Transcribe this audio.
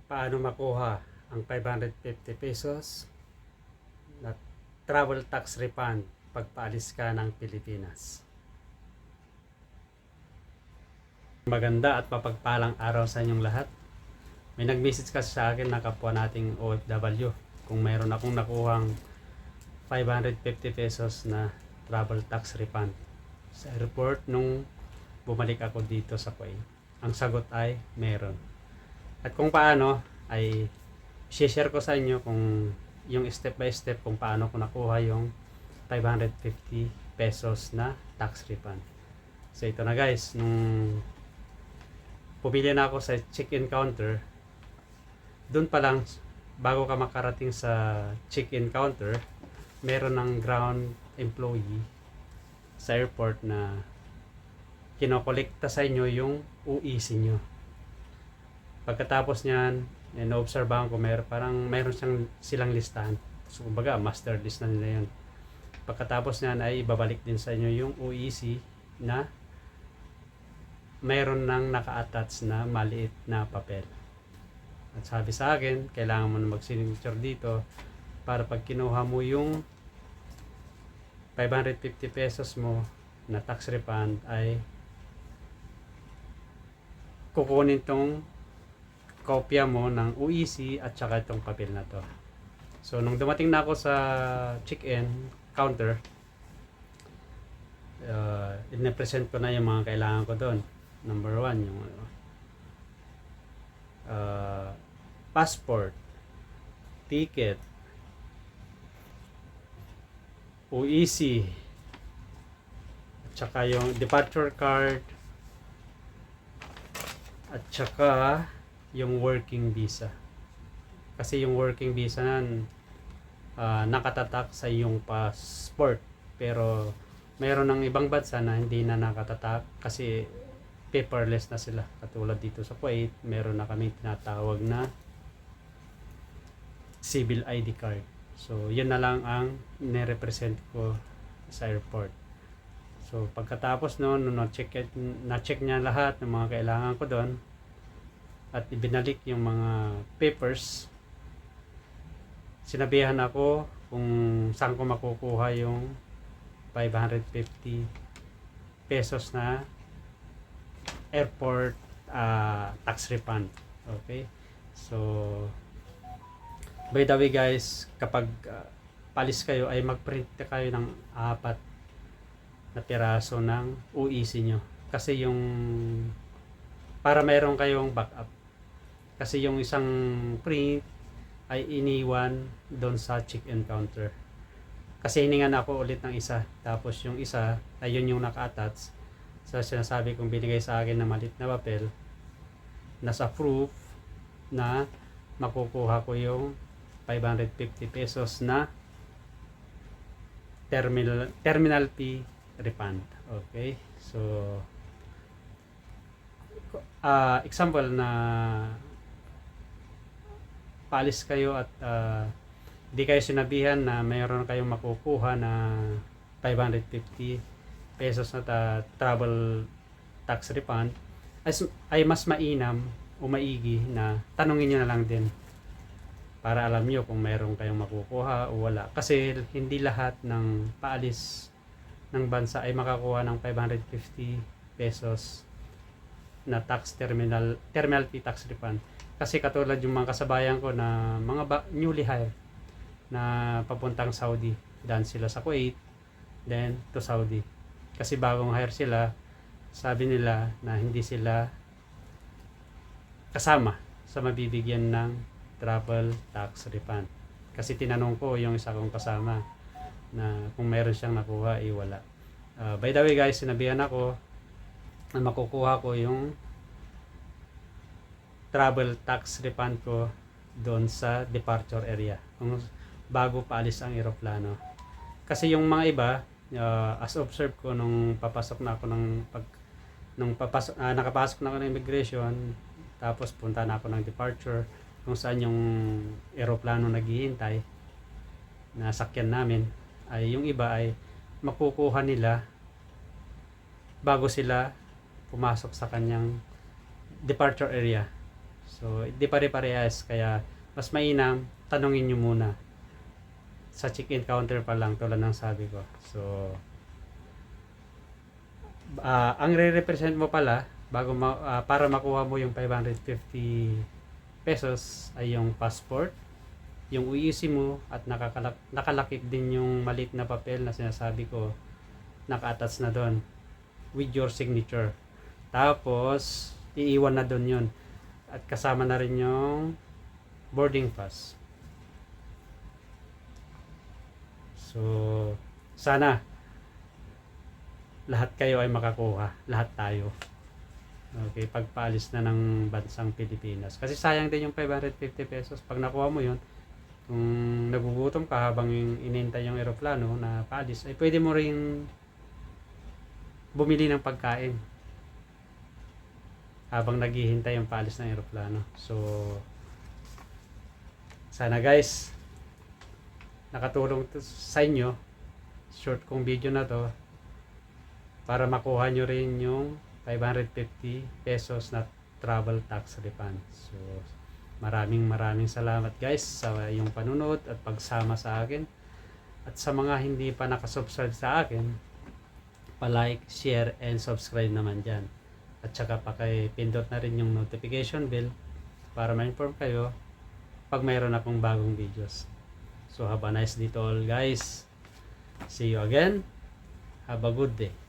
Paano makuha ang 550 pesos na travel tax refund pag paalis ka ng Pilipinas? Maganda at mapagpalang araw sa inyong lahat. May nag-message kasi sa akin na kapwa nating OFW kung mayroon akong nakuhang 550 pesos na travel tax refund sa airport nung bumalik ako dito sa Kuwait. Ang sagot ay meron. At kung paano ay share ko sa inyo kung yung step by step kung paano ko nakuha yung 550 pesos na tax refund. So ito na guys, nung pumili na ako sa check-in counter, doon pa lang bago ka makarating sa check-in counter, meron ng ground employee sa airport na kinokolekta sa inyo yung UEC nyo. Pagkatapos niyan, na-obserbahan ko meron silang listahan. So kumbaga, master list na nila yun. Pagkatapos niyan ay ibabalik din sa inyo yung UEC na mayroon nang naka-attach na maliit na papel. At sabi sa akin, kailangan mo na mag-signature dito para pag kinuha mo yung 550 pesos mo na tax refund ay kukunin tong kopya mo ng UEC at saka itong papel na to. So nung dumating na ako sa check-in counter, in-present ko na yung mga kailangan ko doon. Number 1, yung passport, ticket, UEC, at saka yung departure card, at saka yung working visa. Kasi yung working visa nan nakatatak sa yung passport, pero mayroon ng ibang bansa na hindi na nakatatak kasi paperless na sila. Katulad dito sa Kuwait, meron na kaming tinatawag na civil ID card. So yun na lang ang nirepresent ko sa airport. So pagkatapos noon, na-check niya lahat ng mga kailangan ko doon at ibinalik yung mga papers, sinabihan ako kung saan ko makukuha yung 550 pesos na airport tax refund. Okay, so by the way guys, kapag palis kayo ay magprint kayo ng 4 na piraso ng UEC nyo, kasi yung para mayroon kayong backup, kasi yung isang print ay iniwan doon sa check-in counter. Kasi hiningan ako ulit ng isa, tapos yung isa ay yun yung naka-attach sa sinasabi kong binigay sa akin na maliit na papel, nasa proof na makukuha ko yung 550 pesos na terminal fee refund. Okay, so example na paalis kayo at di kayo sinabihan na mayroon kayong makukuha na 550 pesos na travel tax refund, ay mas mainam o maigi na tanungin nyo na lang din para alam nyo kung mayroon kayong makukuha o wala. Kasi hindi lahat ng paalis ng bansa ay makakuha ng 550 pesos na terminal fee tax refund. Kasi katulad yung mga kasabayan ko na mga newly hire na papuntang Saudi, daan sila sa Kuwait, then to Saudi. Kasi bagong hire sila, sabi nila na hindi sila kasama sa mabibigyan ng travel tax refund. Kasi tinanong ko yung isa kong kasama na kung meron siyang nakuha, wala. By the way guys, sinabihan ako na makukuha ko yung travel tax refund ko doon sa departure area kung bago paalis ang eroplano. Kasi yung mga iba, as observe ko nung papasok na ako nakapasok na ako ng immigration, tapos punta na ako ng departure kung saan yung eroplano naghihintay na sakyan namin, ay yung iba ay makukuha nila bago sila pumasok sa kanyang departure area. So, hindi pare-parehas. Kaya, mas mainam, tanongin nyo muna. Sa check-in counter pa lang, tulad ng sabi ko. So, ang re-represent mo pala, para makuha mo yung 550 pesos, ay yung passport, yung UEC mo, at nakalakip din yung maliit na papel na sinasabi ko, naka-attach na doon with your signature. Tapos, iiwan na doon yun. At kasama na rin yung boarding pass. So, sana lahat kayo ay makakuha. Lahat tayo. Okay, pagpaalis na ng bansang Pilipinas. Kasi sayang din yung 550 pesos. Pag nakuha mo yun, kung nagugutom ka habang inintay yung eroplano na paalis, ay pwede mo rin bumili ng pagkain habang naghihintay yung paalis ng eroplano. So, sana guys, nakatulong sa inyo, short kong video na to, para makuha nyo rin yung 550 pesos na travel tax refund. So, maraming salamat guys sa iyong panunood at pagsama sa akin. At sa mga hindi pa nakasubscribe sa akin, pa-like, share, and subscribe naman dyan. At saka pindot na rin yung notification bell para ma-inform kayo pag mayroon akong bagong videos. So, have a nice day to all guys. See you again. Have a good day.